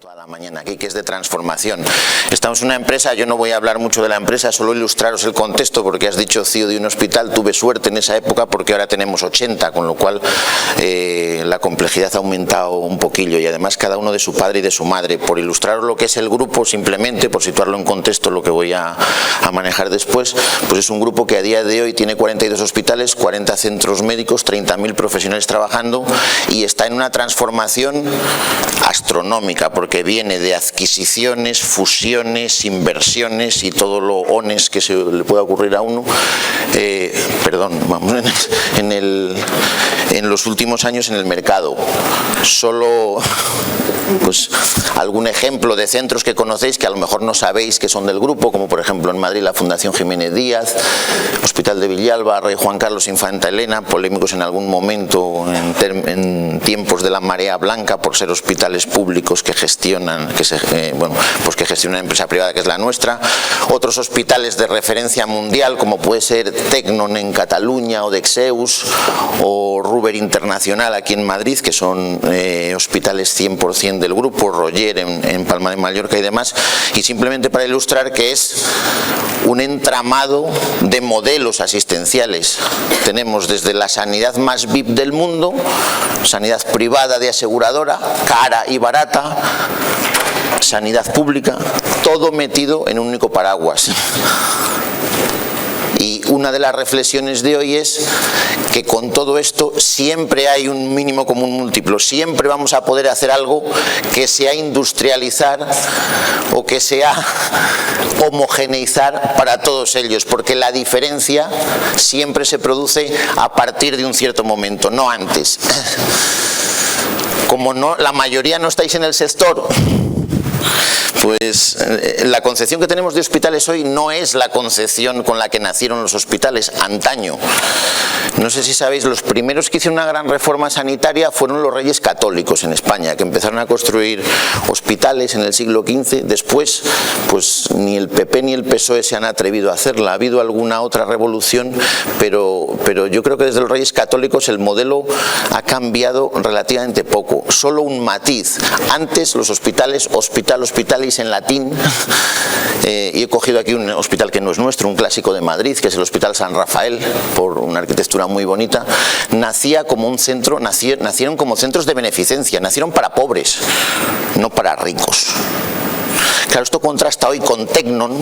toda la mañana aquí, que es de transformación. Estamos en una empresa, yo no voy a hablar mucho de la empresa, solo ilustraros el contexto, porque has dicho CEO de un hospital. Tuve suerte en esa época porque ahora tenemos 80, con lo cual la complejidad ha aumentado un poquillo, y además cada uno de su padre y de su madre. Por ilustraros lo que es el grupo, simplemente por situarlo en contexto, lo que voy a manejar después, pues es un grupo que a día de hoy tiene 42 hospitales, 40 centros médicos, 30.000 profesionales trabajando, y está en una transformación astronómica, porque viene de adquisiciones, fusiones, inversiones y todo lo ones que se le pueda ocurrir a uno. En los últimos años en el mercado. Solo pues algún ejemplo de centros que conocéis que a lo mejor no sabéis que son del grupo, como por ejemplo en Madrid la Fundación Jiménez Díaz, Hospital de Villalba, Rey Juan Carlos, Infanta Elena, polémicos en algún momento en tiempos de la marea blanca por ser hospitales públicos que gestionan, que gestiona una empresa privada que es la nuestra. Otros hospitales de referencia mundial, como puede ser Tecnon en Cataluña, o Dexeus, o Ruber Internacional aquí en Madrid, que son hospitales 100% del grupo, Roger en Palma de Mallorca y demás. Y simplemente para ilustrar que es un entramado de modelos asistenciales. Tenemos desde la sanidad más VIP del mundo, sanidad privada de aseguradora, cara y barata, sanidad pública, todo metido en un único paraguas. Y una de las reflexiones de hoy es que con todo esto siempre hay un mínimo común múltiplo, siempre vamos a poder hacer algo que sea industrializar o que sea homogeneizar para todos ellos, porque la diferencia siempre se produce a partir de un cierto momento, no antes. Como no, la mayoría no estáis en el sector, pues la concepción que tenemos de hospitales hoy no es la concepción con la que nacieron los hospitales antaño. No sé si sabéis, los primeros que hicieron una gran reforma sanitaria fueron los Reyes Católicos en España, que empezaron a construir hospitales en el siglo XV. Después, pues ni el PP ni el PSOE se han atrevido a hacerla. Ha habido alguna otra revolución, pero yo creo que desde los Reyes Católicos el modelo ha cambiado relativamente poco. Solo un matiz. Antes los hospitales, hospitalis en latín, y he cogido aquí un hospital que no es nuestro, un clásico de Madrid, que es el Hospital San Rafael, por una arquitectura muy bonita. Nacía como un centro, nacieron como centros de beneficencia, nacieron para pobres, no para ricos. Claro, esto contrasta hoy con Tecnon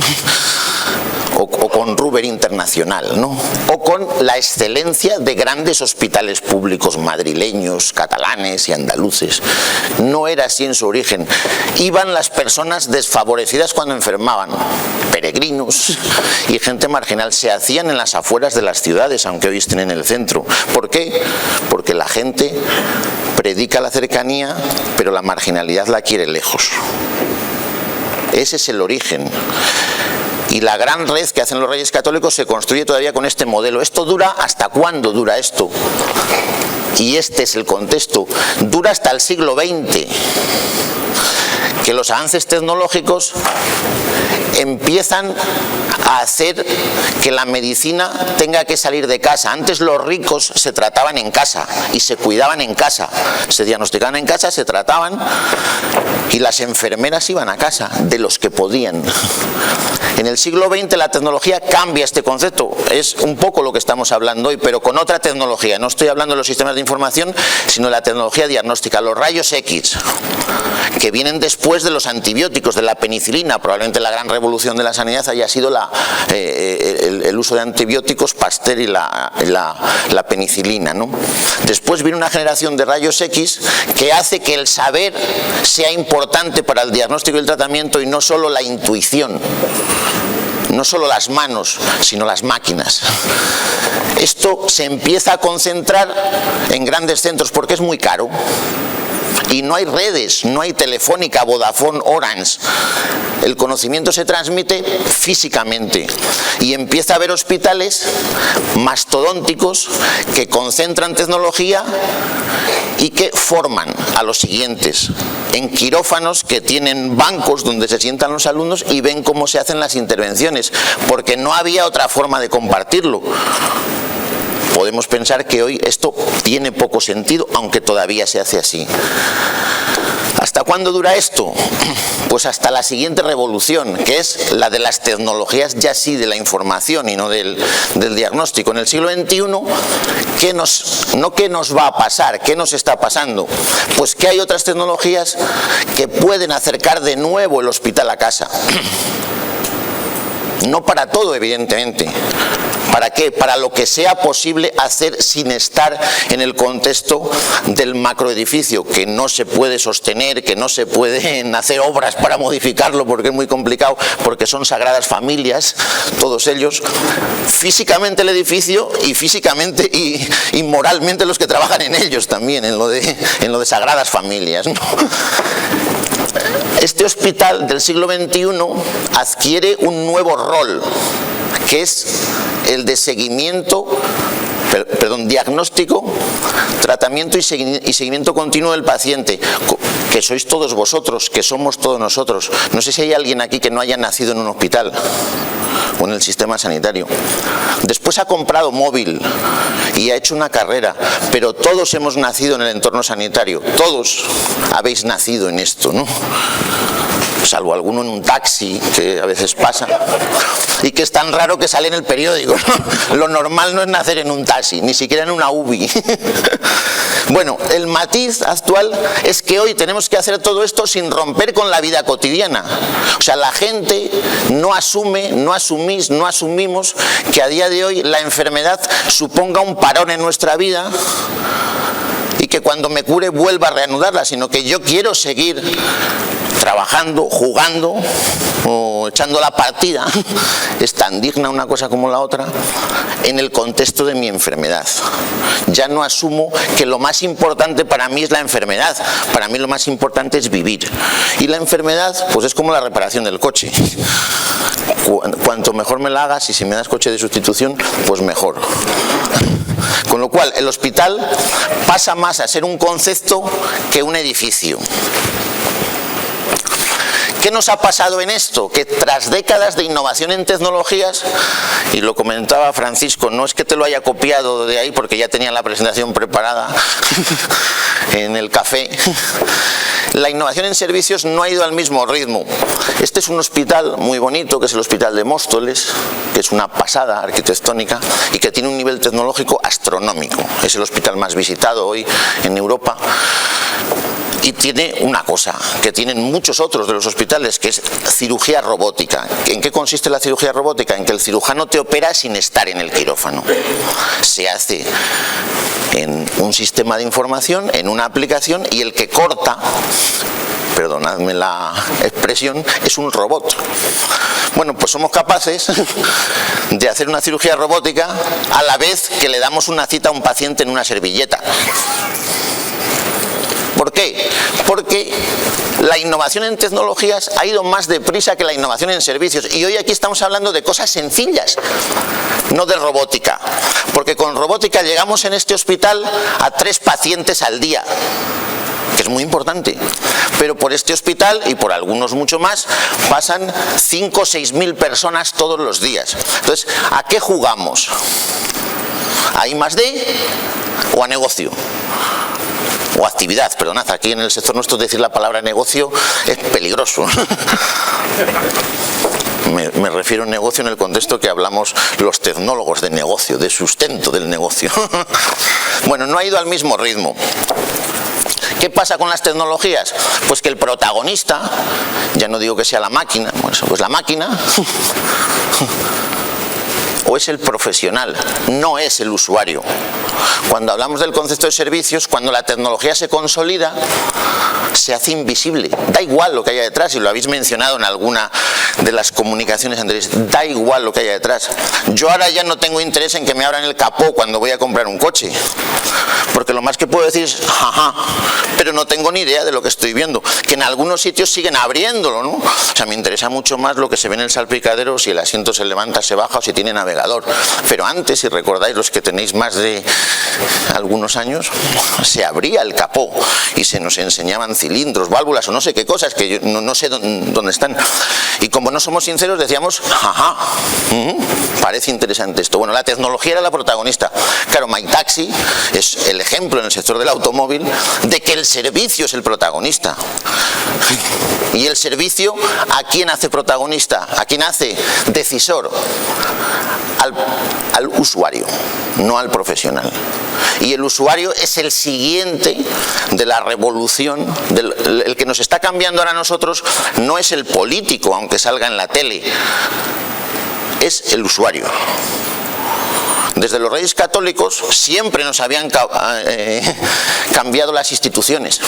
o con Ruber Internacional, ¿no? O con la excelencia de grandes hospitales públicos madrileños, catalanes y andaluces. No era así en su origen. Iban las personas desfavorecidas cuando enfermaban, peregrinos y gente marginal. Se hacían en las afueras de las ciudades, aunque hoy estén en el centro. ¿Por qué? Porque la gente predica la cercanía, pero la marginalidad la quiere lejos. Ese es el origen. Y la gran red que hacen los Reyes Católicos se construye todavía con este modelo. ¿Esto dura? ¿Hasta cuándo dura esto? Y este es el contexto. Dura hasta el siglo XX. Que los avances tecnológicos empiezan a hacer que la medicina tenga que salir de casa. Antes los ricos se trataban en casa y se cuidaban en casa, se diagnosticaban en casa, se trataban, y las enfermeras iban a casa de los que podían. En el siglo XX la tecnología cambia este concepto, es un poco lo que estamos hablando hoy, pero con otra tecnología. No estoy hablando de los sistemas de información, sino de la tecnología diagnóstica, los rayos X, que vienen después de los antibióticos, de la penicilina. Probablemente la gran revolución de la sanidad haya sido el uso de antibióticos, Pasteur y la penicilina, ¿no? Después viene una generación de rayos X que hace que el saber sea importante para el diagnóstico y el tratamiento, y no solo la intuición, no solo las manos, sino las máquinas. Esto se empieza a concentrar en grandes centros porque es muy caro. Y no hay redes, no hay Telefónica, Vodafone, Orange. El conocimiento se transmite físicamente y empieza a haber hospitales mastodónticos que concentran tecnología y que forman a los siguientes en quirófanos que tienen bancos donde se sientan los alumnos y ven cómo se hacen las intervenciones, porque no había otra forma de compartirlo. Podemos pensar que hoy esto tiene poco sentido, aunque todavía se hace así. ¿Hasta cuándo dura esto? Pues hasta la siguiente revolución, que es la de las tecnologías ya sí de la información y no del diagnóstico. En el siglo XXI, ¿qué nos va a pasar? ¿Qué nos está pasando? Pues que hay otras tecnologías que pueden acercar de nuevo el hospital a casa. No para todo, evidentemente. ¿Para qué? Para lo que sea posible hacer sin estar en el contexto del macroedificio, que no se puede sostener, que no se pueden hacer obras para modificarlo porque es muy complicado, porque son sagradas familias, todos ellos, físicamente el edificio y físicamente y moralmente los que trabajan en ellos también, en lo de sagradas familias, ¿no? Este hospital del siglo XXI adquiere un nuevo rol, que es el de diagnóstico, tratamiento y seguimiento continuo del paciente, que sois todos vosotros, que somos todos nosotros. No sé si hay alguien aquí que no haya nacido en un hospital o en el sistema sanitario. Después ha comprado móvil y ha hecho una carrera, pero todos hemos nacido en el entorno sanitario, todos habéis nacido en esto, ¿no? Salvo alguno en un taxi, que a veces pasa, y que es tan raro que sale en el periódico, ¿no? Lo normal no es nacer en un taxi, ni siquiera en una UBI. Bueno, el matiz actual es que hoy tenemos que hacer todo esto sin romper con la vida cotidiana. O sea, la gente no asume, no asumimos que a día de hoy la enfermedad suponga un parón en nuestra vida y que cuando me cure vuelva a reanudarla, sino que yo quiero seguir trabajando, jugando o echando la partida, es tan digna una cosa como la otra, en el contexto de mi enfermedad. Ya no asumo que lo más importante para mí es la enfermedad, para mí lo más importante es vivir. Y la enfermedad, pues es como la reparación del coche. Cuanto mejor me la hagas y si me das coche de sustitución, pues mejor. Con lo cual, el hospital pasa más a ser un concepto que un edificio. ¿Qué nos ha pasado en esto? Que tras décadas de innovación en tecnologías, y lo comentaba Francisco, no es que te lo haya copiado de ahí porque ya tenía la presentación preparada en el café, la innovación en servicios no ha ido al mismo ritmo. Este es un hospital muy bonito, que es el Hospital de Móstoles, que es una pasada arquitectónica y que tiene un nivel tecnológico astronómico. Es el hospital más visitado hoy en Europa. Y tiene una cosa que tienen muchos otros de los hospitales, que es cirugía robótica. ¿En qué consiste la cirugía robótica? En que el cirujano te opera sin estar en el quirófano. Se hace en un sistema de información, en una aplicación, y el que corta, perdonadme la expresión, es un robot. Bueno, pues somos capaces de hacer una cirugía robótica a la vez que le damos una cita a un paciente en una servilleta. ¿Por qué? Porque la innovación en tecnologías ha ido más deprisa que la innovación en servicios. Y hoy aquí estamos hablando de cosas sencillas, no de robótica. Porque con robótica llegamos en este hospital a 3 pacientes al día, que es muy importante. Pero por este hospital, y por algunos mucho más, pasan 5 o 6 mil personas todos los días. Entonces, ¿a qué jugamos? ¿A I+D o a negocio? O actividad, perdonad, aquí en el sector nuestro decir la palabra negocio es peligroso. Me refiero a negocio en el contexto que hablamos los tecnólogos de negocio, de sustento del negocio. Bueno, no ha ido al mismo ritmo. ¿Qué pasa con las tecnologías? Pues que el protagonista, ya no digo que sea la máquina, pues la máquina, o es el profesional, no es el usuario. Cuando hablamos del concepto de servicios, cuando la tecnología se consolida, se hace invisible. Da igual lo que haya detrás, y lo habéis mencionado en alguna de las comunicaciones anteriores, da igual lo que haya detrás. Yo ahora ya no tengo interés en que me abran el capó cuando voy a comprar un coche, porque lo más que puedo decir es jaja, pero no tengo ni idea de lo que estoy viendo, que en algunos sitios siguen abriéndolo, ¿no? O sea, me interesa mucho más lo que se ve en el salpicadero, si el asiento se levanta, se baja o si tiene navegador. Pero antes, si recordáis, los que tenéis más de algunos años, se abría el capó y se nos enseñaban cilindros, válvulas o no sé qué cosas, que yo no sé dónde están. Y como como no somos sinceros decíamos, ajá, parece interesante esto. Bueno, la tecnología era la protagonista. Claro, MyTaxi es el ejemplo en el sector del automóvil de que el servicio es el protagonista. Y el servicio, ¿a quién hace protagonista? ¿A quién hace decisor? Al usuario, no al profesional. Y el usuario es el siguiente de la revolución, el que nos está cambiando ahora a nosotros no es el político, aunque salga en la tele, es el usuario. Desde los Reyes Católicos siempre nos habían cambiado las instituciones,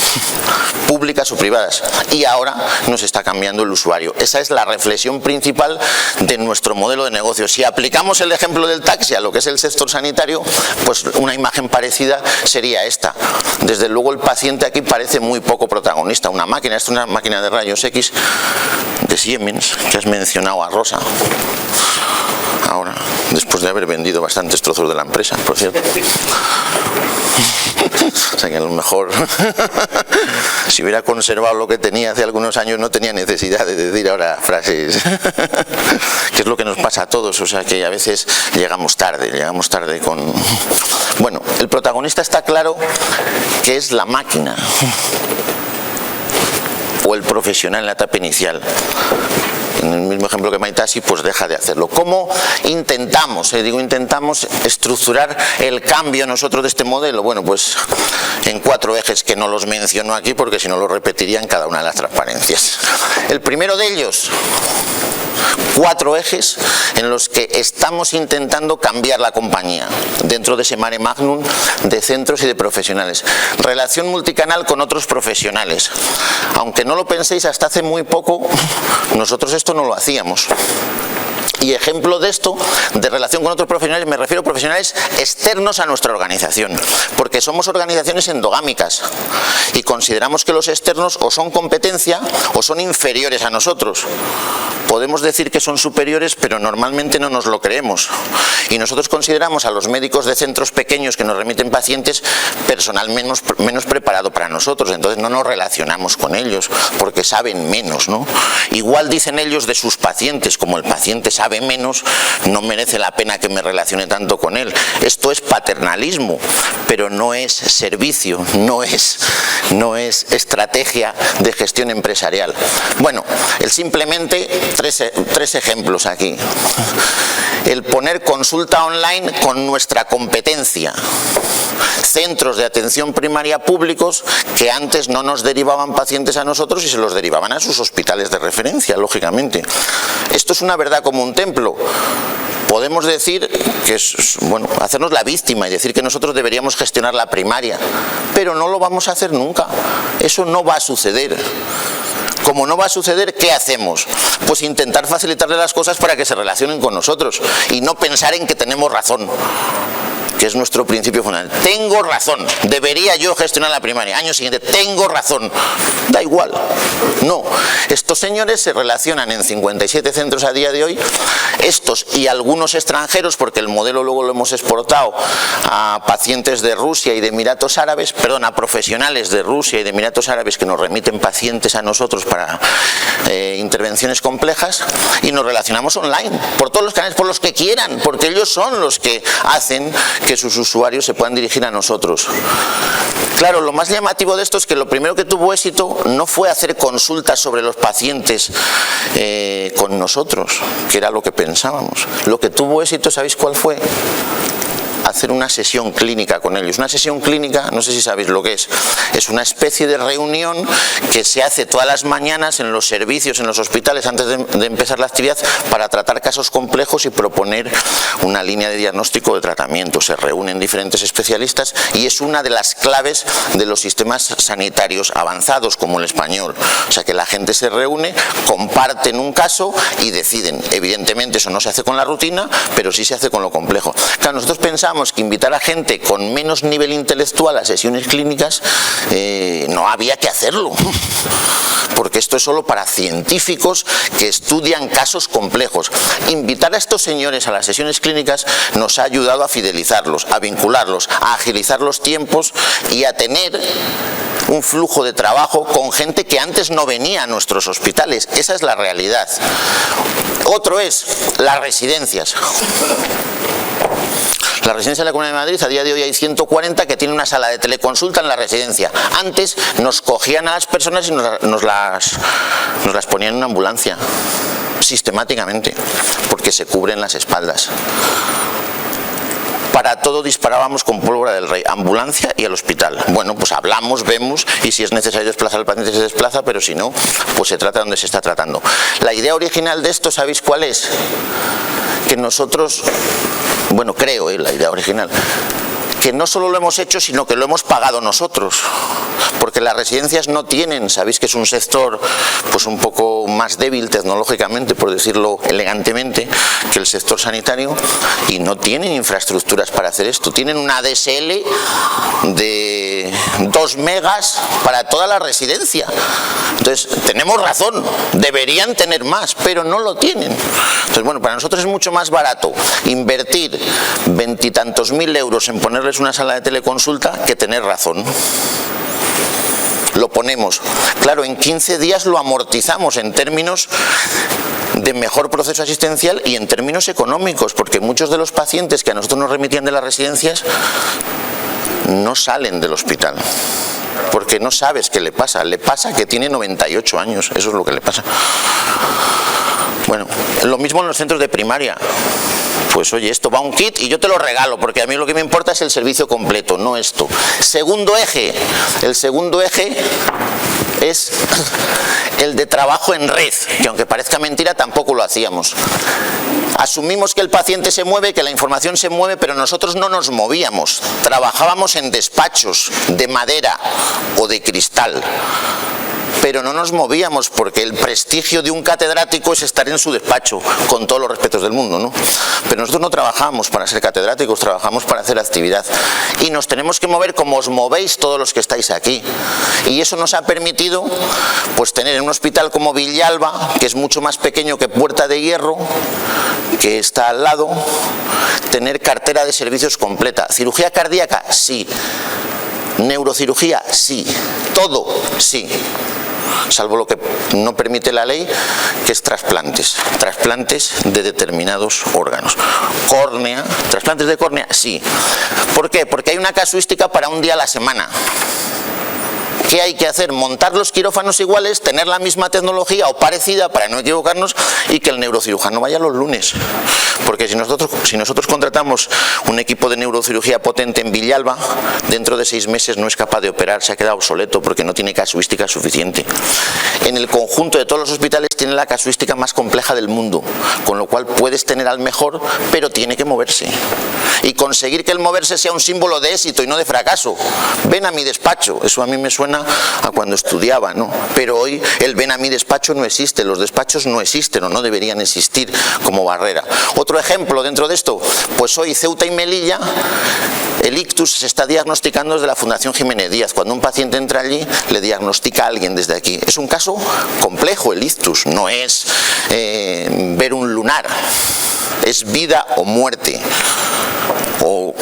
públicas o privadas, y ahora nos está cambiando el usuario. Esa es la reflexión principal de nuestro modelo de negocio. Si aplicamos el ejemplo del taxi a lo que es el sector sanitario, pues una imagen parecida sería esta. Desde luego el paciente aquí parece muy poco protagonista. Una máquina, esta es una máquina de rayos X de Siemens, que has mencionado a Rosa. Ahora, después de haber vendido bastantes trozos de la empresa, por cierto. O sea que a lo mejor si hubiera conservado lo que tenía hace algunos años no tenía necesidad de decir ahora frases que es lo que nos pasa a todos, o sea que a veces llegamos tarde con... Bueno, el protagonista está claro que es la máquina o el profesional en la etapa inicial. En el mismo ejemplo que MyTaxi, pues deja de hacerlo. ¿Cómo intentamos, intentamos estructurar el cambio nosotros de este modelo? Bueno, pues en 4 ejes que no los menciono aquí porque si no lo repetiría en cada una de las transparencias. El primero de ellos, 4 ejes en los que estamos intentando cambiar la compañía dentro de ese mare magnum de centros y de profesionales. Relación multicanal con otros profesionales. Aunque no lo penséis, hasta hace muy poco nosotros esto no lo hacíamos. Y ejemplo de esto, de relación con otros profesionales, me refiero a profesionales externos a nuestra organización, porque somos organizaciones endogámicas y consideramos que los externos o son competencia o son inferiores a nosotros. Podemos decir que son superiores, pero normalmente no nos lo creemos. Y nosotros consideramos a los médicos de centros pequeños que nos remiten pacientes personal menos preparado para nosotros, entonces no nos relacionamos con ellos, porque saben menos, ¿no? Igual dicen ellos de sus pacientes, como el paciente sabe menos, no merece la pena que me relacione tanto con él. Esto es paternalismo, pero no es servicio, no es estrategia de gestión empresarial. Bueno, simplemente tres ejemplos aquí. El poner consulta online con nuestra competencia. Centros de atención primaria públicos que antes no nos derivaban pacientes a nosotros y se los derivaban a sus hospitales de referencia, lógicamente. Esto es una verdad como un templo. Podemos decir que es, bueno, hacernos la víctima y decir que nosotros deberíamos gestionar la primaria, pero no lo vamos a hacer nunca. Eso no va a suceder. Como no va a suceder, ¿qué hacemos? Pues intentar facilitarle las cosas para que se relacionen con nosotros y no pensar en que tenemos razón, que es nuestro principio fundamental. Tengo razón, debería yo gestionar la primaria. Año siguiente, tengo razón. Da igual. No. Estos señores se relacionan en 57 centros a día de hoy, estos y algunos extranjeros, porque el modelo luego lo hemos exportado a pacientes de Rusia y de Emiratos Árabes, perdón, a profesionales de Rusia y de Emiratos Árabes que nos remiten pacientes a nosotros para intervenciones complejas, y nos relacionamos online, por todos los canales, por los que quieran, porque ellos son los que hacen que sus usuarios se puedan dirigir a nosotros. Claro, lo más llamativo de esto es que lo primero que tuvo éxito no fue hacer consultas sobre los pacientes con nosotros, que era lo que pensábamos. Lo que tuvo éxito, ¿sabéis cuál fue? Hacer una sesión clínica con ellos. Una sesión clínica, no sé si sabéis lo que es una especie de reunión que se hace todas las mañanas en los servicios, en los hospitales, antes de empezar la actividad, para tratar casos complejos y proponer una línea de diagnóstico de tratamiento. Se reúnen diferentes especialistas y es una de las claves de los sistemas sanitarios avanzados, como el español. O sea que la gente se reúne, comparten un caso y deciden. Evidentemente eso no se hace con la rutina, pero sí se hace con lo complejo. Claro, nosotros pensamos pensábamos que invitar a gente con menos nivel intelectual a sesiones clínicas no había que hacerlo, porque esto es solo para científicos que estudian casos complejos. Invitar a estos señores a las sesiones clínicas nos ha ayudado a fidelizarlos, a vincularlos, a agilizar los tiempos y a tener un flujo de trabajo con gente que antes no venía a nuestros hospitales. Esa es la realidad. Otro es las residencias. La residencia de la Comunidad de Madrid, a día de hoy hay 140 que tienen una sala de teleconsulta en la residencia. Antes nos cogían a las personas y nos las ponían en una ambulancia, sistemáticamente, porque se cubren las espaldas. Para todo disparábamos con pólvora del rey, ambulancia y al hospital. Bueno, pues hablamos, vemos, y si es necesario desplazar al paciente se desplaza, pero si no, pues se trata donde se está tratando. La idea original de esto, ¿sabéis cuál es? Que nosotros, bueno, creo, la idea original, que no solo lo hemos hecho, sino que lo hemos pagado nosotros, porque las residencias no tienen, sabéis que es un sector pues un poco más débil tecnológicamente, por decirlo elegantemente, que el sector sanitario, y no tienen infraestructuras para hacer esto. Tienen una ADSL de 2 megas para toda la residencia. Entonces, tenemos razón, deberían tener más, pero no lo tienen. Entonces, bueno, para nosotros es mucho más barato invertir 20 y tantos mil euros en ponerles una sala de teleconsulta que tener razón. Lo ponemos. Claro, en 15 días lo amortizamos en términos de mejor proceso asistencial y en términos económicos, porque muchos de los pacientes que a nosotros nos remitían de las residencias no salen del hospital, porque no sabes qué le pasa que tiene 98 años, eso es lo que le pasa. Bueno, lo mismo en los centros de primaria. Pues oye, esto va un kit y yo te lo regalo, porque a mí lo que me importa es el servicio completo, no esto. Segundo eje, el segundo eje es el de trabajo en red, que aunque parezca mentira tampoco lo hacíamos. Asumimos que el paciente se mueve, que la información se mueve, pero nosotros no nos movíamos, trabajábamos en despachos de madera o de cristal. Pero no nos movíamos porque el prestigio de un catedrático es estar en su despacho, con todos los respetos del mundo, ¿no? Pero nosotros no trabajamos para ser catedráticos, trabajamos para hacer actividad. Y nos tenemos que mover como os movéis todos los que estáis aquí. Y eso nos ha permitido pues tener en un hospital como Villalba, que es mucho más pequeño que Puerta de Hierro, que está al lado, tener cartera de servicios completa. ¿Cirugía cardíaca? Sí. ¿Neurocirugía? Sí. Todo, sí. Salvo lo que no permite la ley, que es trasplantes de determinados órganos. Córnea, trasplantes de córnea, sí. ¿Por qué? Porque hay una casuística para un día a la semana. ¿Qué hay que hacer? Montar los quirófanos iguales, tener la misma tecnología o parecida para no equivocarnos, y que el neurocirujano vaya los lunes. Porque si nosotros contratamos un equipo de neurocirugía potente en Villalba, dentro de 6 meses no es capaz de operar, se ha quedado obsoleto porque no tiene casuística suficiente. En el conjunto de todos los hospitales tiene la casuística más compleja del mundo, con lo cual puedes tener al mejor, pero tiene que moverse. Y conseguir que el moverse sea un símbolo de éxito y no de fracaso. Ven a mi despacho, eso a mí me suena a cuando estudiaba, ¿no? Pero hoy el ven a mi despacho no existe, los despachos no existen o no deberían existir como barrera. Otro ejemplo dentro de esto, pues hoy Ceuta y Melilla, el ictus se está diagnosticando desde la Fundación Jiménez Díaz. Cuando un paciente entra allí, le diagnostica a alguien desde aquí. Es un caso complejo el ictus, no es ver un lunar, es vida o muerte, o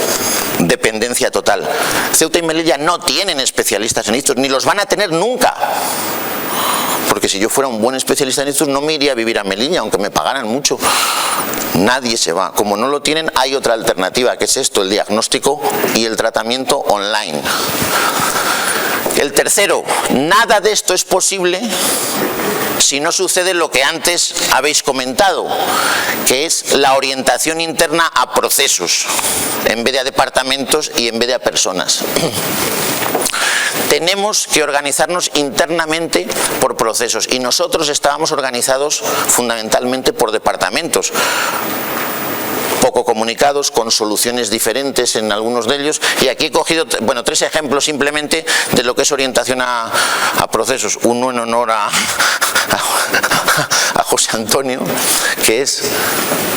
dependencia total. Ceuta y Melilla no tienen especialistas en ictus, ni los van a tener nunca. Porque si yo fuera un buen especialista en ictus no me iría a vivir a Melilla, aunque me pagaran mucho. Nadie se va. Como no lo tienen, hay otra alternativa, que es esto, el diagnóstico y el tratamiento online. El tercero, nada de esto es posible si no sucede lo que antes habéis comentado, que es la orientación interna a procesos, en vez de a departamentos y en vez de a personas. Tenemos que organizarnos internamente por procesos, y nosotros estábamos organizados fundamentalmente por departamentos, poco comunicados, con soluciones diferentes en algunos de ellos, y aquí he cogido 3 ejemplos simplemente de lo que es orientación a procesos. Uno en honor a José Antonio, que es,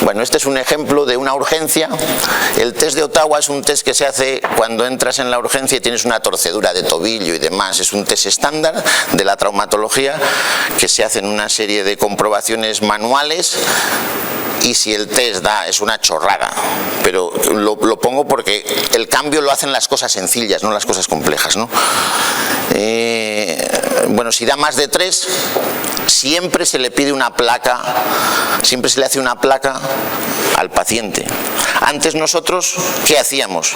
bueno, este es un ejemplo de una urgencia. El test de Ottawa es un test que se hace cuando entras en la urgencia y tienes una torcedura de tobillo y demás. Es un test estándar de la traumatología que se hace en una serie de comprobaciones manuales. Y si el test da, es una chorrada, pero lo pongo porque el cambio lo hacen las cosas sencillas, no las cosas complejas, ¿no? Bueno, si da más de 3, siempre se le pide una placa, siempre se le hace una placa al paciente. Antes nosotros, ¿qué hacíamos?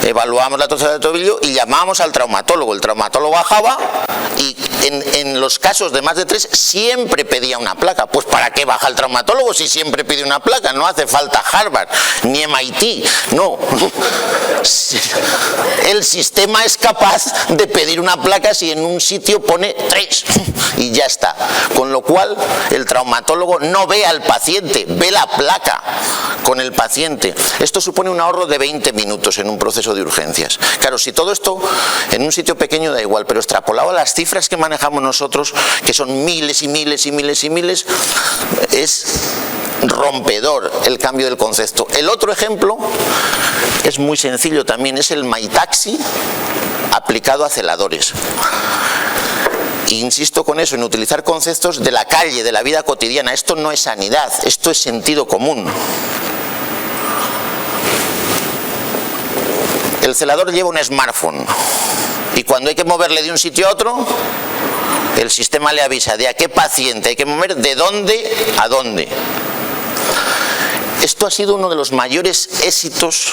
Evaluábamos la torcedura de tobillo y llamábamos al traumatólogo. El traumatólogo bajaba y en los casos de más de 3 siempre pedía una placa. Pues ¿para qué baja el traumatólogo si siempre pide una placa? No hace falta Harvard ni MIT, no. El sistema es capaz de pedir una placa si en un sitio pone 3 y ya está. Con lo cual el traumatólogo no ve al paciente, ve la placa con el paciente. Esto supone un ahorro de 20 minutos en un proceso de urgencias. Claro, si todo esto en un sitio pequeño da igual, pero extrapolado a las cifras que manejamos nosotros, que son miles y miles y miles y miles, es rompedor el cambio del concepto. El otro ejemplo es muy sencillo también, es el MyTaxi aplicado a celadores. Insisto con eso, en utilizar conceptos de la calle, de la vida cotidiana. Esto no es sanidad, esto es sentido común. El celador lleva un smartphone y cuando hay que moverle de un sitio a otro, el sistema le avisa de a qué paciente hay que mover, de dónde a dónde. Esto ha sido uno de los mayores éxitos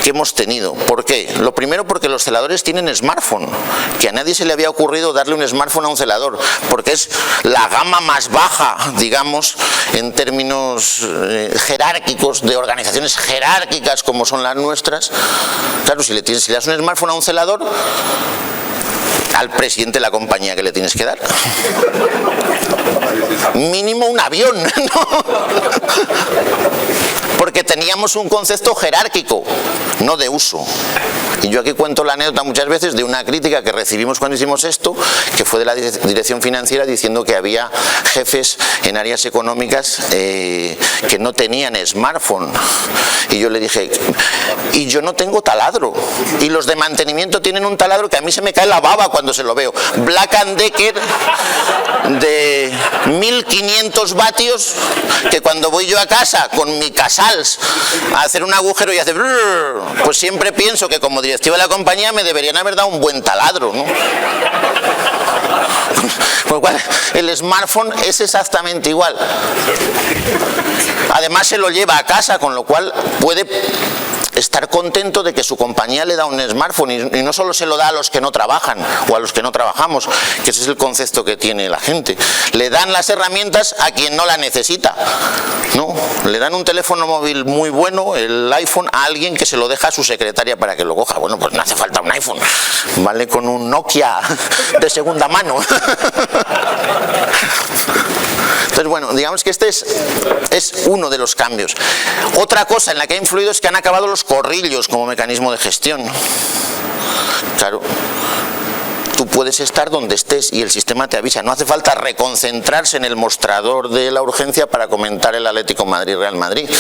que hemos tenido. ¿Por qué? Lo primero, porque los celadores tienen smartphone, que a nadie se le había ocurrido darle un smartphone a un celador, porque es la gama más baja, digamos, en términos jerárquicos, de organizaciones jerárquicas como son las nuestras. Claro, si le das un smartphone a un celador, al presidente de la compañía que le tienes que dar. Mínimo un avión, ¿no? Porque teníamos un concepto jerárquico, no de uso. Y yo aquí cuento la anécdota muchas veces de una crítica que recibimos cuando hicimos esto, que fue de la dirección financiera, diciendo que había jefes en áreas económicas que no tenían smartphone. Y yo le dije, y yo no tengo taladro. Y los de mantenimiento tienen un taladro que a mí se me cae la baba cuando se lo veo. Black & Decker de 1500 vatios, que cuando voy yo a casa con mi Casals a hacer un agujero y hace brrr, pues siempre pienso que como directiva de la compañía me deberían haber dado un buen taladro, ¿no? Con lo cual, el smartphone es exactamente igual. Además se lo lleva a casa, con lo cual puede estar contento de que su compañía le da un smartphone y no solo se lo da a los que no trabajan o a los que no trabajamos, que ese es el concepto que tiene la gente. Le dan las herramientas a quien no la necesita, ¿no? Le dan un teléfono móvil muy bueno, el iPhone, a alguien que se lo deja a su secretaria para que lo coja. Bueno, pues no hace falta un iPhone, vale con un Nokia de segunda mano. Entonces, bueno, digamos que este es uno de los cambios. Otra cosa en la que ha influido es que han acabado los corrillos como mecanismo de gestión. Claro, tú puedes estar donde estés y el sistema te avisa. No hace falta reconcentrarse en el mostrador de la urgencia para comentar el Atlético Madrid-Real Madrid,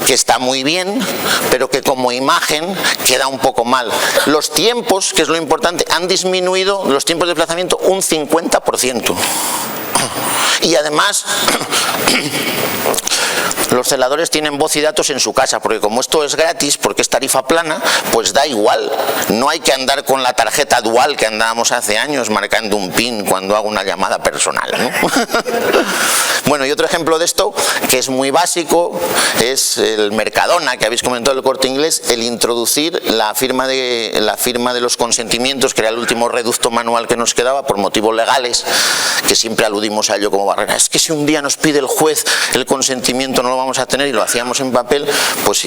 que está muy bien, pero que como imagen queda un poco mal. Los tiempos, que es lo importante, han disminuido los tiempos de desplazamiento un 50%. Y además, los celadores tienen voz y datos en su casa, porque como esto es gratis, porque es tarifa plana, pues da igual. No hay que andar con la tarjeta dual que andábamos hace años marcando un PIN cuando hago una llamada personal, ¿no? Bueno, y otro ejemplo de esto, que es muy básico, es el Mercadona, que habéis comentado, el Corte Inglés, el introducir la firma de los consentimientos, que era el último reducto manual que nos quedaba por motivos legales, que siempre aludimos a ello como barrera. Es que si un día nos pide el juez el consentimiento no lo vamos a tener y lo hacíamos en papel, pues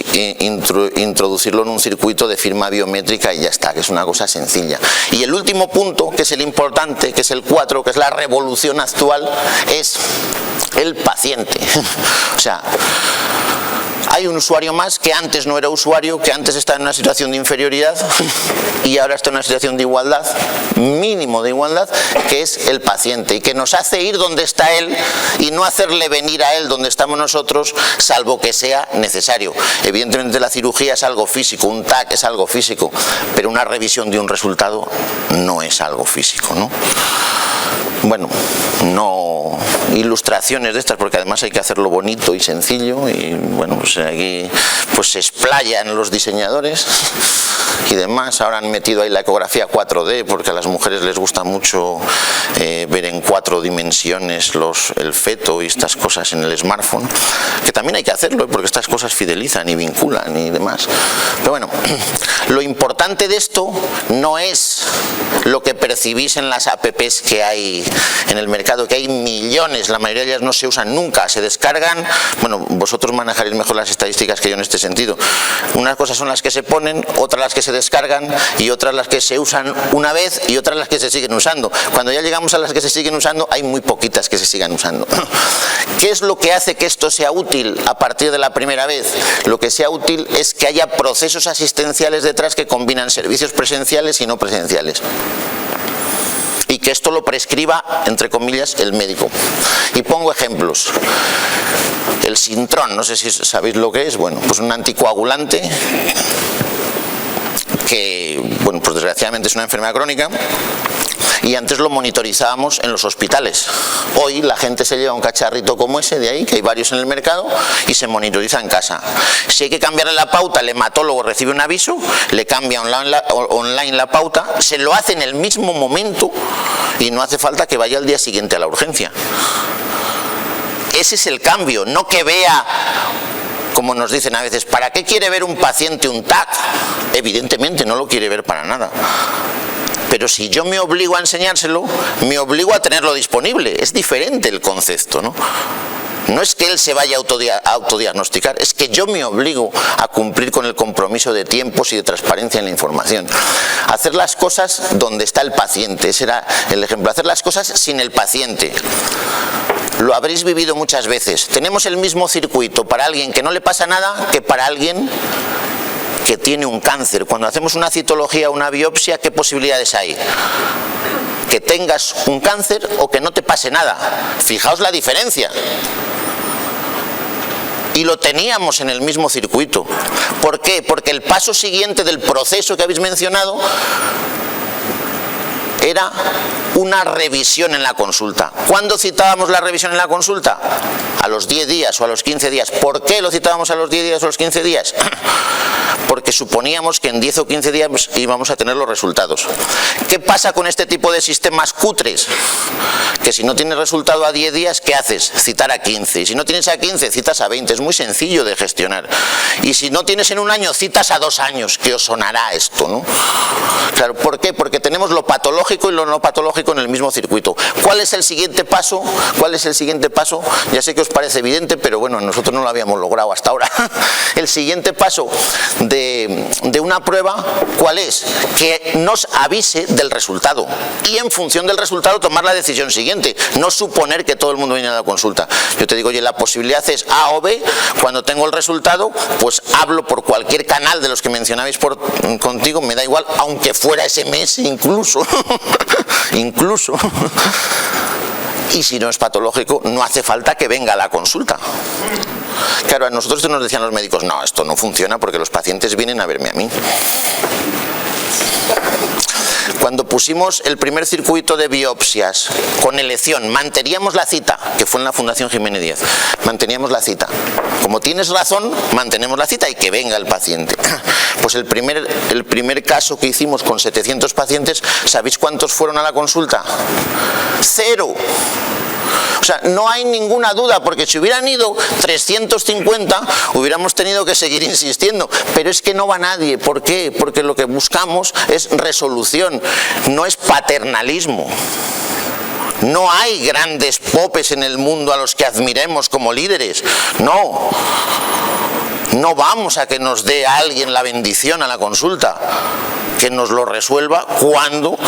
introducirlo en un circuito de firma biométrica y ya está, que es una cosa sencilla. Y el último punto, que es el importante, que es el 4, que es la revolución actual, es el paciente. O sea, Hay un usuario más que antes no era usuario, que antes estaba en una situación de inferioridad y ahora está en una situación de igualdad, mínimo de igualdad, que es el paciente, y que nos hace ir donde está él y no hacerle venir a él donde estamos nosotros, salvo que sea necesario. Evidentemente la cirugía es algo físico, un TAC es algo físico, pero una revisión de un resultado no es algo físico, ¿no? Bueno, no ilustraciones de estas, porque además hay que hacerlo bonito y sencillo, y bueno, pues aquí pues se explayan los diseñadores y demás. Ahora han metido ahí la ecografía 4D, porque a las mujeres les gusta mucho ver en 4 dimensiones el feto y estas cosas en el smartphone, que también hay que hacerlo, porque estas cosas fidelizan y vinculan y demás. Pero bueno, lo importante de esto no es lo que percibís en las apps que hay en el mercado, que hay millones, la mayoría de ellas no se usan nunca, se descargan. Bueno, vosotros manejaréis mejor las estadísticas que yo en este sentido. Unas cosas son las que se ponen, otras las que se descargan, y otras las que se usan una vez, y otras las que se siguen usando. Cuando ya llegamos a las que se siguen usando, hay muy poquitas que se sigan usando. ¿Qué es lo que hace que esto sea útil a partir de la primera vez? Lo que sea útil es que haya procesos asistenciales detrás que combinan servicios presenciales y no presenciales, y que esto lo prescriba, entre comillas, el médico. Y pongo ejemplos. El Sintrón, no sé si sabéis lo que es. Bueno, pues un anticoagulante que, bueno, pues desgraciadamente es una enfermedad crónica, y antes lo monitorizábamos en los hospitales. Hoy la gente se lleva un cacharrito como ese de ahí, que hay varios en el mercado, y se monitoriza en casa. Si hay que cambiarle la pauta, el hematólogo recibe un aviso, le cambia online la pauta, se lo hace en el mismo momento y no hace falta que vaya al día siguiente a la urgencia. Ese es el cambio, no que vea, como nos dicen a veces, ¿para qué quiere ver un paciente un TAC? Evidentemente no lo quiere ver para nada. Pero si yo me obligo a enseñárselo, me obligo a tenerlo disponible. Es diferente el concepto, ¿no? No es que él se vaya a autodiagnosticar, es que yo me obligo a cumplir con el compromiso de tiempos y de transparencia en la información. Hacer las cosas donde está el paciente, ese era el ejemplo. Hacer las cosas sin el paciente. Lo habréis vivido muchas veces. Tenemos el mismo circuito para alguien que no le pasa nada que para alguien que tiene un cáncer. Cuando hacemos una citología o una biopsia, ¿qué posibilidades hay? Que tengas un cáncer o que no te pase nada. Fijaos la diferencia. Y lo teníamos en el mismo circuito. ¿Por qué? Porque el paso siguiente del proceso que habéis mencionado era una revisión en la consulta. ¿Cuándo citábamos la revisión en la consulta? A los 10 días o a los 15 días. ¿Por qué lo citábamos a los 10 días o a los 15 días? Porque suponíamos que en 10 o 15 días íbamos a tener los resultados. ¿Qué pasa con este tipo de sistemas cutres? Que si no tienes resultado a 10 días, ¿qué haces? Citar a 15. Y si no tienes a 15, citas a 20. Es muy sencillo de gestionar. Y si no tienes en un año, citas a 2 años, que os sonará esto, ¿no? Claro, ¿por qué? Porque tenemos lo patológico y lo no patológico en el mismo circuito. ¿Cuál es el siguiente paso? ¿Cuál es el siguiente paso? Ya sé que os parece evidente, pero bueno, nosotros no lo habíamos logrado hasta ahora. El siguiente paso de una prueba, ¿cuál es? Que nos avise del resultado, y en función del resultado tomar la decisión siguiente, no suponer que todo el mundo viene a la consulta. Yo te digo, oye, la posibilidad es A o B. Cuando tengo el resultado, pues hablo por cualquier canal de los que mencionabais contigo, me da igual, aunque fuera SMS incluso. Incluso. Y si no es patológico, no hace falta que venga a la consulta. Claro, a nosotros nos decían los médicos, no, esto no funciona porque los pacientes vienen a verme a mí. Cuando pusimos el primer circuito de biopsias con elección, manteníamos la cita, que fue en la Fundación Jiménez Díaz, manteníamos la cita. Como tienes razón, mantenemos la cita y que venga el paciente. Pues el primer caso que hicimos con 700 pacientes, ¿sabéis cuántos fueron a la consulta? 0. O sea, no hay ninguna duda, porque si hubieran ido 350, hubiéramos tenido que seguir insistiendo. Pero es que no va nadie. ¿Por qué? Porque lo que buscamos es resolución, no es paternalismo. No hay grandes popes en el mundo a los que admiremos como líderes. No. No vamos a que nos dé a alguien la bendición a la consulta, que nos lo resuelva cuando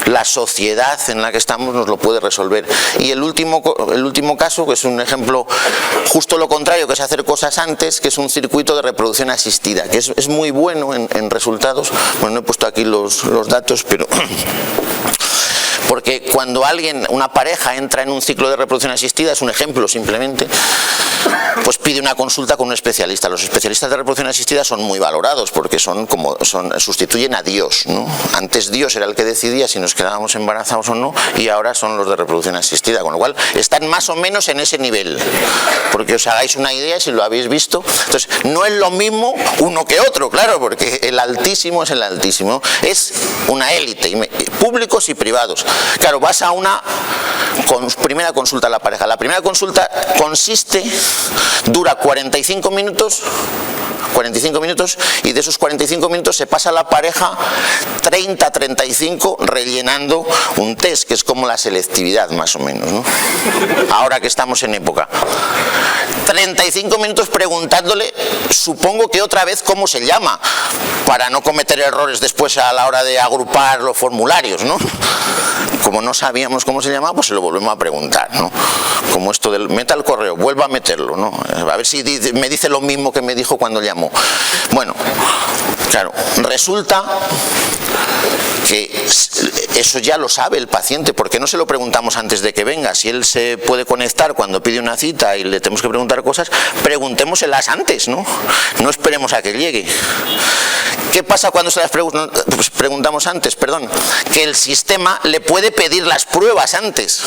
la sociedad en la que estamos nos lo puede resolver. Y el último caso, que es un ejemplo justo lo contrario, que es hacer cosas antes, que es un circuito de reproducción asistida, que es muy bueno en resultados. Bueno, no he puesto aquí los datos, pero... Porque cuando una pareja entra en un ciclo de reproducción asistida, es un ejemplo simplemente, pues pide una consulta con un especialista. Los especialistas de reproducción asistida son muy valorados porque sustituyen a Dios, ¿no? Antes Dios era el que decidía si nos quedábamos embarazados o no, y ahora son los de reproducción asistida, con lo cual están más o menos en ese nivel, porque os hagáis una idea si lo habéis visto. Entonces, no es lo mismo uno que otro, claro, porque el altísimo es el altísimo, es una élite, públicos y privados. Claro, vas a una primera consulta a la pareja. La primera consulta dura 45 minutos, y de esos 45 minutos se pasa a la pareja 30-35 rellenando un test, que es como la selectividad más o menos, ¿no? Ahora que estamos en época. 35 minutos preguntándole, supongo que otra vez cómo se llama, para no cometer errores después a la hora de agrupar los formularios, ¿no? Como no sabíamos cómo se llamaba, pues se lo volvemos a preguntar, ¿no? Como esto del meta el correo, vuelva a meterlo, ¿no? A ver si me dice lo mismo que me dijo cuando llamó. Bueno, claro, resulta que eso ya lo sabe el paciente. ¿Por qué no se lo preguntamos antes de que venga? Si él se puede conectar cuando pide una cita y le tenemos que preguntar cosas, preguntémoselas antes, ¿no? No esperemos a que llegue. ¿Qué pasa cuando se las preguntamos antes? Perdón, que el sistema le puede pedir las pruebas antes.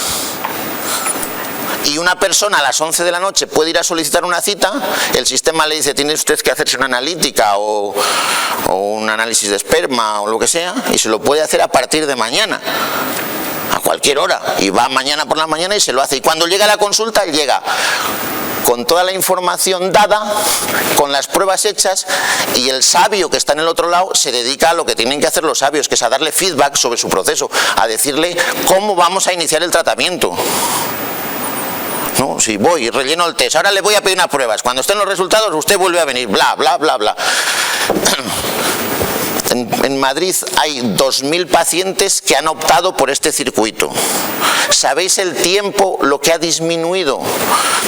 Y una persona a las 11 de la noche puede ir a solicitar una cita, el sistema le dice, tiene usted que hacerse una analítica o un análisis de esperma o lo que sea, y se lo puede hacer a partir de mañana, a cualquier hora, y va mañana por la mañana y se lo hace. Y cuando llega a la consulta, él llega con toda la información dada, con las pruebas hechas, y el sabio que está en el otro lado se dedica a lo que tienen que hacer los sabios, que es a darle feedback sobre su proceso, a decirle cómo vamos a iniciar el tratamiento. No, si voy y relleno el test, ahora le voy a pedir unas pruebas, cuando estén los resultados usted vuelve a venir, bla, bla, bla, bla. En Madrid hay 2.000 pacientes que han optado por este circuito. ¿Sabéis el tiempo, lo que ha disminuido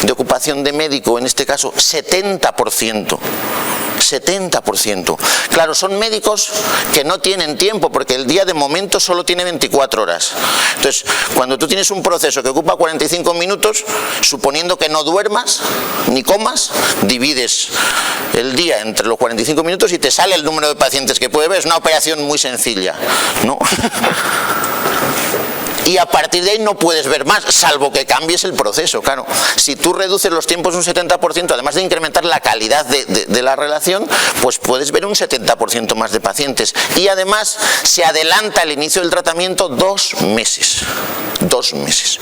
de ocupación de médico? En este caso, 70%. 70%. Claro, son médicos que no tienen tiempo porque el día de momento solo tiene 24 horas. Entonces, cuando tú tienes un proceso que ocupa 45 minutos, suponiendo que no duermas ni comas, divides el día entre los 45 minutos y te sale el número de pacientes que puede ver. Es una operación muy sencilla, ¿no? Y a partir de ahí no puedes ver más, salvo que cambies el proceso, claro. Si tú reduces los tiempos un 70%, además de incrementar la calidad de la relación, pues puedes ver un 70% más de pacientes. Y además se adelanta el inicio del tratamiento 2 meses. 2 meses.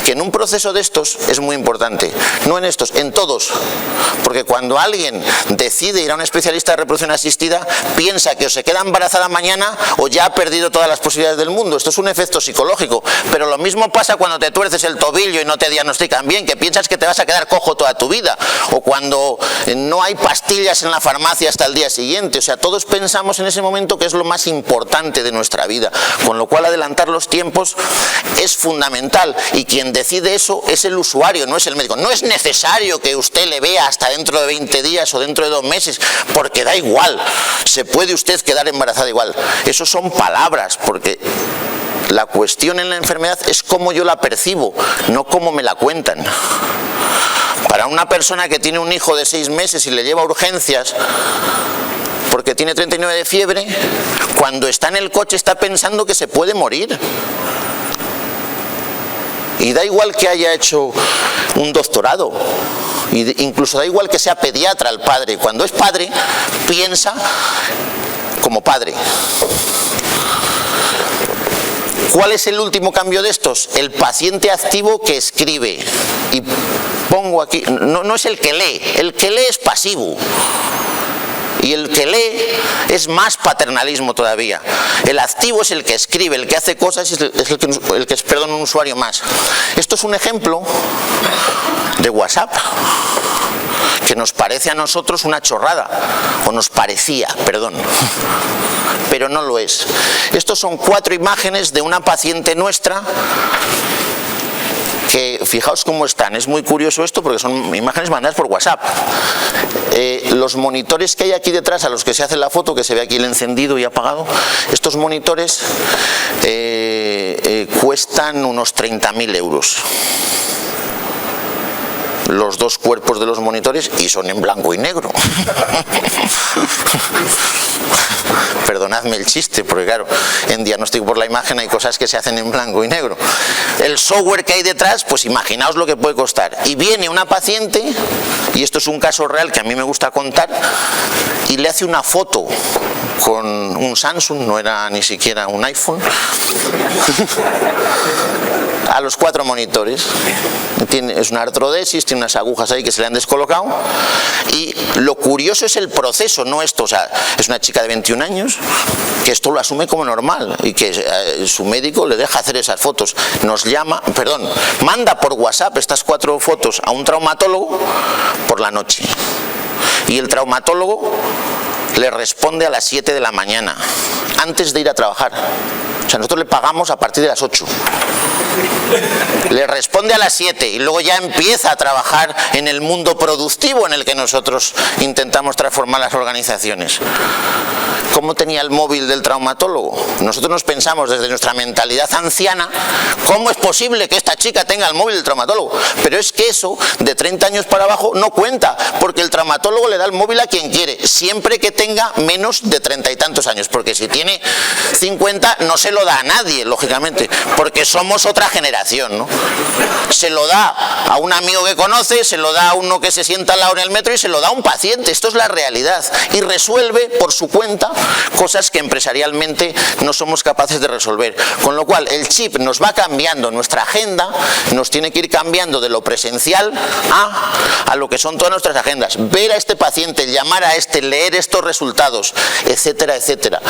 Que en un proceso de estos es muy importante. No en estos, en todos. Porque cuando alguien decide ir a un especialista de reproducción asistida, piensa que o se queda embarazada mañana o ya ha perdido todas las posibilidades del mundo. Esto es un efecto psicológico. Pero lo mismo pasa cuando te tuerces el tobillo y no te diagnostican bien, que piensas que te vas a quedar cojo toda tu vida, o cuando no hay pastillas en la farmacia hasta el día siguiente. O sea, todos pensamos en ese momento que es lo más importante de nuestra vida, con lo cual adelantar los tiempos es fundamental, y quien decide eso es el usuario, no es el médico. No es necesario que usted le vea hasta dentro de 20 días o dentro de 2 meses, porque da igual, se puede usted quedar embarazada igual. Eso son palabras, porque la cuestión en la enfermedad es cómo yo la percibo, no cómo me la cuentan. Para una persona que tiene un hijo de 6 meses y le lleva a urgencias porque tiene 39 de fiebre, cuando está en el coche está pensando que se puede morir. Y da igual que haya hecho un doctorado, incluso da igual que sea pediatra el padre. Cuando es padre, piensa como padre. ¿Cuál es el último cambio de estos? El paciente activo que escribe. Y pongo aquí, no es el que lee es pasivo. Y el que lee es más paternalismo todavía. El activo es el que escribe, el que hace cosas, es el que es un usuario más. Esto es un ejemplo de WhatsApp. que nos parece a nosotros una chorrada, o nos parecía, perdón, pero no lo es. Estos son 4 imágenes de una paciente nuestra que, fijaos cómo están, es muy curioso esto porque son imágenes mandadas por WhatsApp. Los monitores que hay aquí detrás, a los que se hace la foto, que se ve aquí el encendido y apagado, estos monitores cuestan unos 30.000 euros. Los 2 cuerpos de los monitores, y son en blanco y negro. Perdonadme el chiste, porque claro, en diagnóstico por la imagen hay cosas que se hacen en blanco y negro. El software que hay detrás, pues imaginaos lo que puede costar. Y viene una paciente, y esto es un caso real que a mí me gusta contar, y le hace una foto con un Samsung, no era ni siquiera un iPhone, a los 4 monitores. Es una artrodesis, tiene unas agujas ahí que se le han descolocado, y lo curioso es el proceso, no esto. O sea, es una chica de 21 años que esto lo asume como normal y que su médico le deja hacer esas fotos. Nos llama, perdón, manda por WhatsApp estas 4 fotos a un traumatólogo por la noche, y el traumatólogo le responde a las 7 de la mañana, antes de ir a trabajar. O sea, nosotros le pagamos a partir de las 8. Le responde a las 7 y luego ya empieza a trabajar en el mundo productivo en el que nosotros intentamos transformar las organizaciones. ¿Cómo tenía el móvil del traumatólogo? Nosotros nos pensamos desde nuestra mentalidad anciana, ¿cómo es posible que esta chica tenga el móvil del traumatólogo? Pero es que eso, de 30 años para abajo, no cuenta, porque el traumatólogo le da el móvil a quien quiere, siempre que tenga menos de 30 y tantos años, porque si tiene 50 no se lo da a nadie, lógicamente, porque somos otra generación, ¿no? Se lo da a un amigo que conoce, se lo da a uno que se sienta al lado en el metro y se lo da a un paciente. Esto es la realidad, y resuelve por su cuenta cosas que empresarialmente no somos capaces de resolver. Con lo cual el chip nos va cambiando, nuestra agenda nos tiene que ir cambiando de lo presencial a lo que son todas nuestras agendas. Ver a este paciente, llamar a este, leer estos resultados, etcétera, etcétera.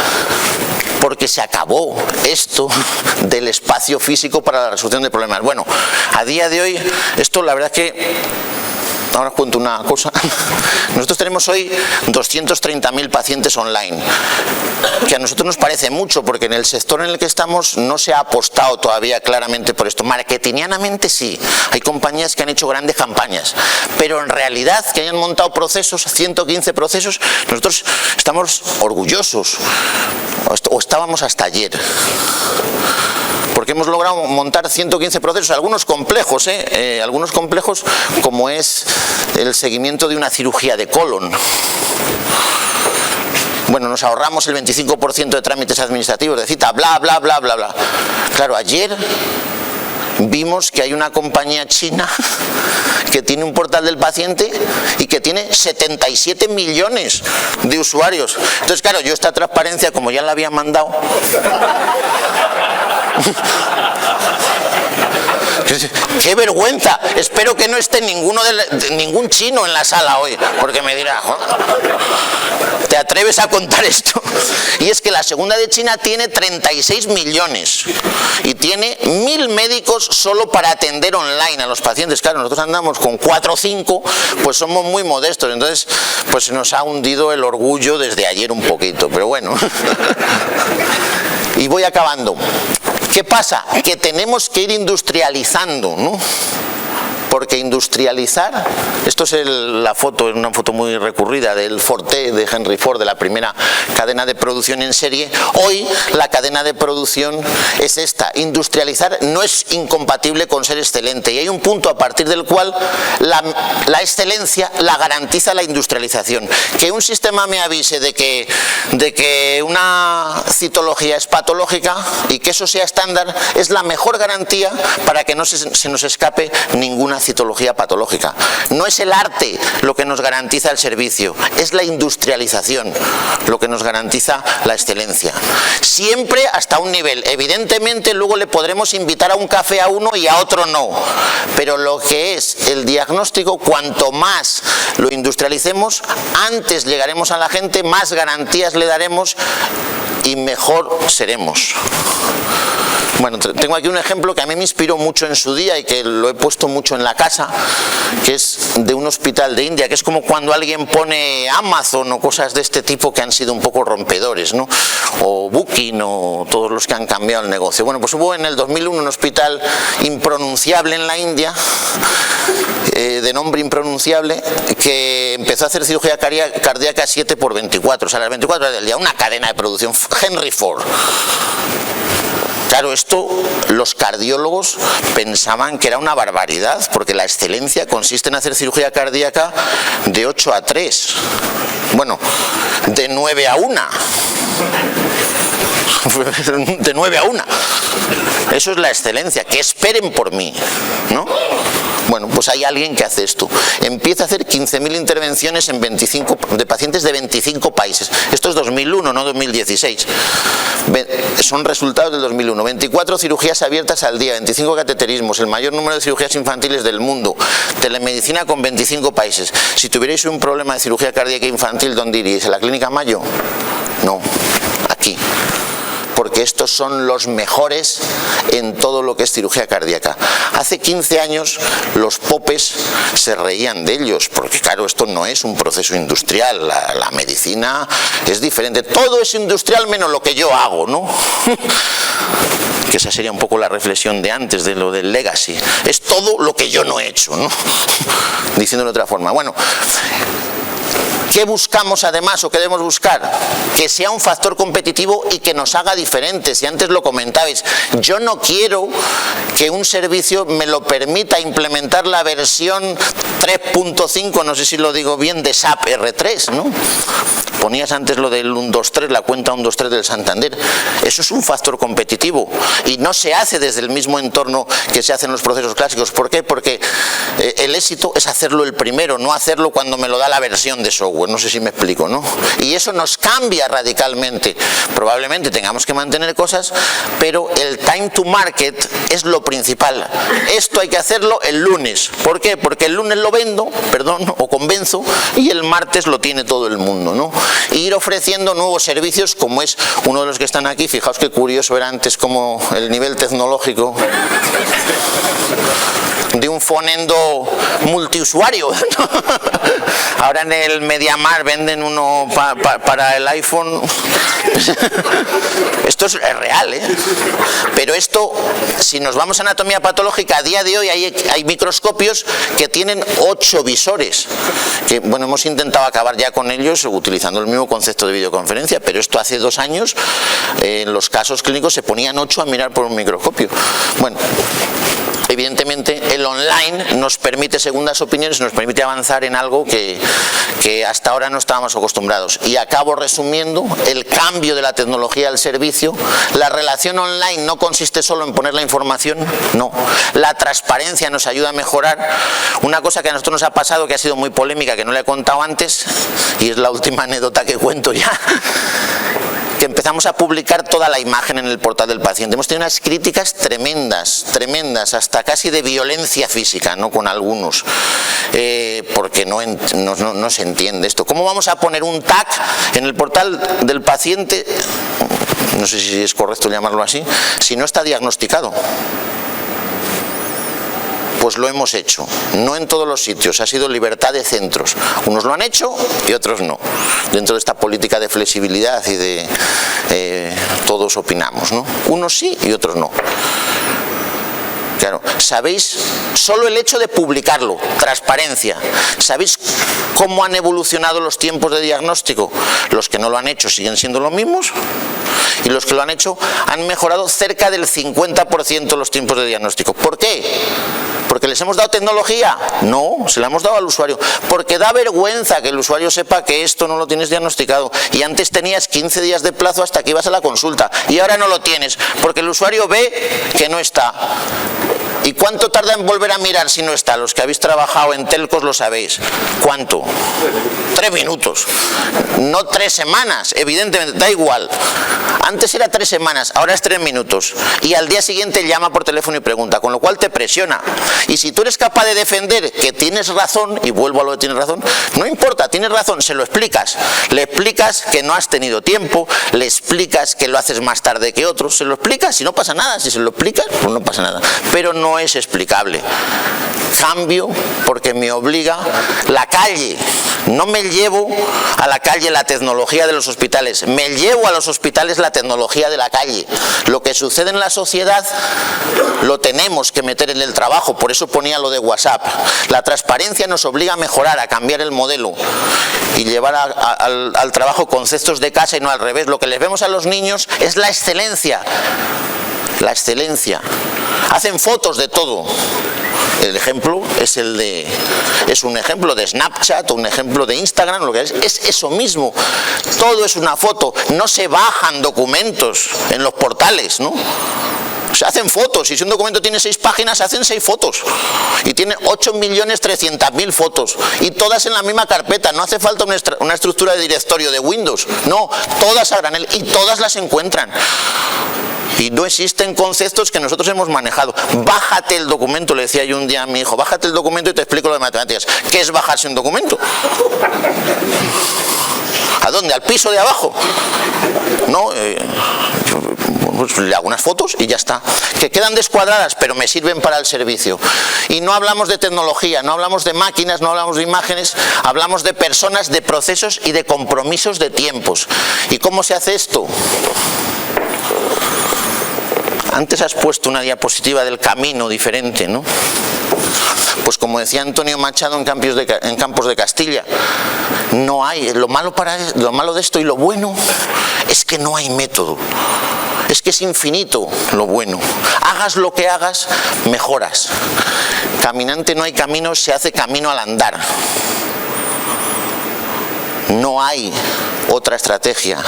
Porque se acabó esto del espacio físico para la resolución de problemas. Bueno, a día de hoy, esto la verdad es que... Ahora os cuento una cosa. Nosotros tenemos hoy 230.000 pacientes online, que a nosotros nos parece mucho, porque en el sector en el que estamos no se ha apostado todavía claramente por esto. Marketingianamente sí, hay compañías que han hecho grandes campañas, pero en realidad que hayan montado procesos, 115 procesos, nosotros estamos orgullosos, o estábamos hasta ayer, porque hemos logrado montar 115 procesos, algunos complejos, algunos complejos, como es el seguimiento de una cirugía de colon. Bueno, nos ahorramos el 25% de trámites administrativos, de cita, bla, bla, bla, bla, bla. Claro, ayer vimos que hay una compañía china que tiene un portal del paciente y que tiene 77 millones de usuarios. Entonces, claro, yo esta transparencia, como ya la había mandado... ¡Qué vergüenza! Espero que no esté ningún chino en la sala hoy, porque me dirá, ¿te atreves a contar esto? Y es que la segunda de China tiene 36 millones y tiene 1.000 médicos solo para atender online a los pacientes. Claro, nosotros andamos con 4 o 5, pues somos muy modestos, entonces pues se nos ha hundido el orgullo desde ayer un poquito, pero bueno. Y voy acabando. ¿Qué pasa? Que tenemos que ir industrializando, ¿no? Porque industrializar, esto es la foto, una foto muy recurrida del Forte, de Henry Ford, de la primera cadena de producción en serie. Hoy la cadena de producción es esta. Industrializar no es incompatible con ser excelente, y hay un punto a partir del cual la excelencia la garantiza la industrialización. Que un sistema me avise de que una citología es patológica y que eso sea estándar es la mejor garantía para que no se nos escape ninguna citología patológica. No es el arte lo que nos garantiza el servicio, es la industrialización lo que nos garantiza la excelencia. Siempre hasta un nivel. Evidentemente luego le podremos invitar a un café a uno y a otro no, pero lo que es el diagnóstico, cuanto más lo industrialicemos, antes llegaremos a la gente, más garantías le daremos y mejor seremos. Bueno, tengo aquí un ejemplo que a mí me inspiró mucho en su día y que lo he puesto mucho en la casa, que es de un hospital de India, que es como cuando alguien pone Amazon o cosas de este tipo que han sido un poco rompedores, ¿no? O Booking o todos los que han cambiado el negocio. Bueno, pues hubo en el 2001 un hospital impronunciable en la India, de nombre impronunciable, que empezó a hacer cirugía cardíaca 7x24, o sea, las 24 horas del día, una cadena de producción, Henry Ford. Claro, esto los cardiólogos pensaban que era una barbaridad, porque la excelencia consiste en hacer cirugía cardíaca de 8 a 3. Bueno, de 9 a 1. De 9 a 1. Eso es la excelencia, que esperen por mí, ¿no? Bueno, pues hay alguien que hace esto. Empieza a hacer 15.000 intervenciones en de pacientes de 25 países. Esto es 2001, no 2016. Son resultados del 2001. 24 cirugías abiertas al día, 25 cateterismos, el mayor número de cirugías infantiles del mundo. Telemedicina con 25 países. Si tuvierais un problema de cirugía cardíaca infantil, ¿dónde iríais? ¿A la Clínica Mayo? No, aquí. Porque estos son los mejores en todo lo que es cirugía cardíaca. Hace 15 años los popes se reían de ellos, porque claro, esto no es un proceso industrial, la medicina es diferente, todo es industrial menos lo que yo hago, ¿no? Que esa sería un poco la reflexión de antes, de lo del legacy, es todo lo que yo no he hecho, ¿no? Diciéndolo de otra forma. Bueno, ¿qué buscamos además o qué debemos buscar? Que sea un factor competitivo y que nos haga diferentes. Y antes lo comentabais, yo no quiero que un servicio me lo permita implementar la versión 3.5, no sé si lo digo bien, de SAP R3, ¿no? Ponías antes lo del 123, la cuenta 123 del Santander. Eso es un factor competitivo y no se hace desde el mismo entorno que se hace en los procesos clásicos. ¿Por qué? Porque el éxito es hacerlo el primero, no hacerlo cuando me lo da la versión de software. No sé si me explico, ¿no? Y eso nos cambia radicalmente. Probablemente tengamos que mantener cosas, pero el time to market es lo principal. Esto hay que hacerlo el lunes. ¿Por qué? Porque el lunes lo vendo, perdón, o convenzo, y el martes lo tiene todo el mundo, ¿no? E ir ofreciendo nuevos servicios, como es uno de los que están aquí. Fijaos qué curioso era antes como el nivel tecnológico de un fonendo multiusuario. Ahora en el MediaMarkt venden uno para el iPhone. Esto es real, ¿eh? Pero esto, si nos vamos a anatomía patológica, a día de hoy hay microscopios que tienen 8 visores. Que, bueno, hemos intentado acabar ya con ellos utilizando el mismo concepto de videoconferencia, pero esto hace 2 años, en los casos clínicos se ponían 8 a mirar por un microscopio. Bueno, evidentemente el online nos permite segundas opiniones, nos permite avanzar en algo que hasta ahora no estábamos acostumbrados. Y acabo resumiendo el cambio de la tecnología al servicio. La relación online no consiste solo en poner la información, no. La transparencia nos ayuda a mejorar. Una cosa que a nosotros nos ha pasado, que ha sido muy polémica, que no le he contado antes, y es la última anécdota que cuento ya, que empezamos a publicar toda la imagen en el portal del paciente. Hemos tenido unas críticas tremendas, tremendas, hasta casi de violencia física, ¿no? Con algunos, porque no se entiende esto. ¿Cómo vamos a poner un tag en el portal del paciente, no sé si es correcto llamarlo así, si no está diagnosticado? Pues lo hemos hecho, no en todos los sitios, ha sido libertad de centros. Unos lo han hecho y otros no. Dentro de esta política de flexibilidad y de todos opinamos, ¿no? Unos sí y otros no. Claro, ¿sabéis? Solo el hecho de publicarlo, transparencia. ¿Sabéis cómo han evolucionado los tiempos de diagnóstico? Los que no lo han hecho siguen siendo los mismos, y los que lo han hecho han mejorado cerca del 50% los tiempos de diagnóstico. ¿Por qué? ¿Porque les hemos dado tecnología? No, se la hemos dado al usuario. Porque da vergüenza que el usuario sepa que esto no lo tienes diagnosticado. Y antes tenías 15 días de plazo hasta que ibas a la consulta. Y ahora no lo tienes, porque el usuario ve que no está. ¿Y cuánto tarda en volver a mirar si no está? Los que habéis trabajado en telcos lo sabéis. ¿Cuánto? 3 minutos. No 3 semanas, evidentemente, da igual. Antes era 3 semanas, ahora es 3 minutos. Y al día siguiente llama por teléfono y pregunta, con lo cual te presiona. Y si tú eres capaz de defender que tienes razón, y vuelvo a lo de tienes razón, no importa, tienes razón, se lo explicas. Le explicas que no has tenido tiempo, le explicas que lo haces más tarde que otros, se lo explicas y no pasa nada. Si se lo explicas, pues no pasa nada. Pero no es explicable. Cambio porque me obliga la calle. No me llevo a la calle la tecnología de los hospitales, me llevo a los hospitales la tecnología de la calle. Lo que sucede en la sociedad lo tenemos que meter en el trabajo, por eso ponía lo de WhatsApp. La transparencia nos obliga a mejorar, a cambiar el modelo y llevar al trabajo conceptos de casa y no al revés. Lo que les vemos a los niños es la excelencia. La excelencia. Hacen fotos de todo. El ejemplo es un ejemplo de Snapchat o un ejemplo de Instagram, lo que es eso mismo. Todo es una foto. No se bajan documentos en los portales, ¿no? Se hacen fotos, y si un documento tiene 6 páginas, se hacen 6 fotos. Y tiene 8.300.000 fotos. Y todas en la misma carpeta. No hace falta una estructura de directorio de Windows. No, todas a granel y todas las encuentran. Y no existen conceptos que nosotros hemos manejado. Bájate el documento, le decía yo un día a mi hijo, bájate el documento y te explico lo de matemáticas. ¿Qué es bajarse un documento? ¿A dónde? ¿Al piso de abajo? No, pues le hago unas fotos y ya está. Que quedan descuadradas, pero me sirven para el servicio. Y no hablamos de tecnología, no hablamos de máquinas, no hablamos de imágenes, hablamos de personas, de procesos y de compromisos de tiempos. ¿Y cómo se hace esto? Antes has puesto una diapositiva del camino diferente, ¿no? Pues como decía Antonio Machado en Campos de Castilla, no hay, lo malo de esto y lo bueno es que no hay método. Es que es infinito lo bueno. Hagas lo que hagas, mejoras. Caminante no hay camino, se hace camino al andar. No hay otra estrategia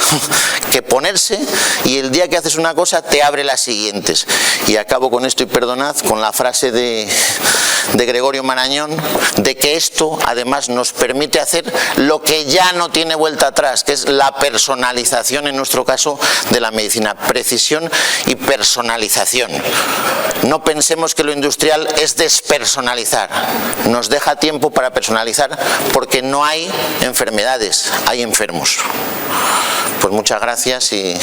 que ponerse, y el día que haces una cosa te abre las siguientes. Y acabo con esto, y perdonad, con la frase de Gregorio Marañón, de que esto además nos permite hacer lo que ya no tiene vuelta atrás, que es la personalización, en nuestro caso, de la medicina. Precisión y personalización. No pensemos que lo industrial es despersonalizar. Nos deja tiempo para personalizar porque no hay enfermedades, hay enfermos. Pues muchas gracias y...